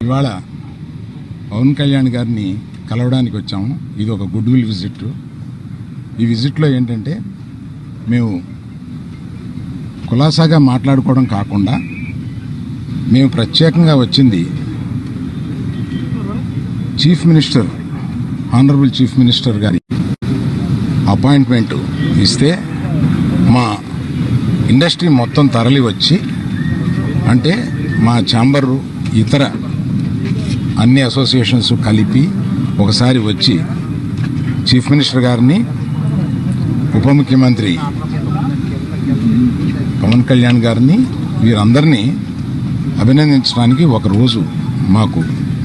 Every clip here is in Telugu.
ఇవాళ పవన్ కళ్యాణ్ గారిని కలవడానికి వచ్చాము. ఇది ఒక గుడ్ విల్ విజిట్. ఈ విజిట్లో ఏంటంటే మేము కులాసాగా మాట్లాడుకోవడం కాకుండా మేము ప్రత్యేకంగా వచ్చింది chief minister, honourable chief minister గారి అపాయింట్మెంట్ ఇస్తే మా ఇండస్ట్రీ మొత్తం తరలి వచ్చి, అంటే మా ఛాంబరు ఇతర అన్ని అసోసియేషన్స్ కలిపి ఒకసారి వచ్చి చీఫ్ మినిస్టర్ గారిని, ఉప ముఖ్యమంత్రి పవన్ కళ్యాణ్ గారిని, వీరందరినీ అభినందించడానికి ఒకరోజు మాకు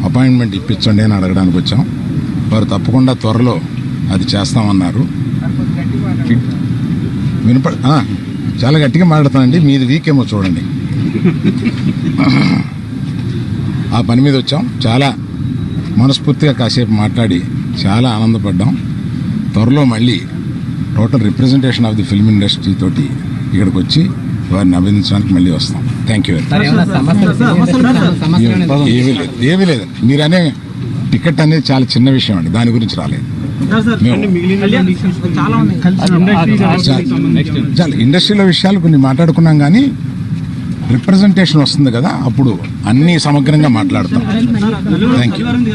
అపాయింట్మెంట్ ఇప్పించండి అని అడగడానికి వచ్చాం. వారు తప్పకుండా త్వరలో అది చేస్తామన్నారు. చాలా గట్టిగా మాట్లాడతానండి, మీది వీకేమో చూడండి. ఆ పని మీద వచ్చాం. చాలా మనస్ఫూర్తిగా కాసేపు మాట్లాడి చాలా ఆనందపడ్డాం. త్వరలో మళ్ళీ total representation of the film industry తోటి ఇక్కడికి వచ్చి వారిని అభినందించడానికి మళ్ళీ వస్తాం. Thank you. ఏమీ లేదు. మీరనే టికెట్ అనేది చాలా చిన్న విషయం అండి, దాని గురించి రాలేదు. చాలా ఇండస్ట్రీలో విషయాలు కొన్ని మాట్లాడుకున్నాం, కానీ రిప్రజెంటేషన్ వస్తుంది కదా, అప్పుడు అన్ని సమగ్రంగా మాట్లాడతాం. Thank you.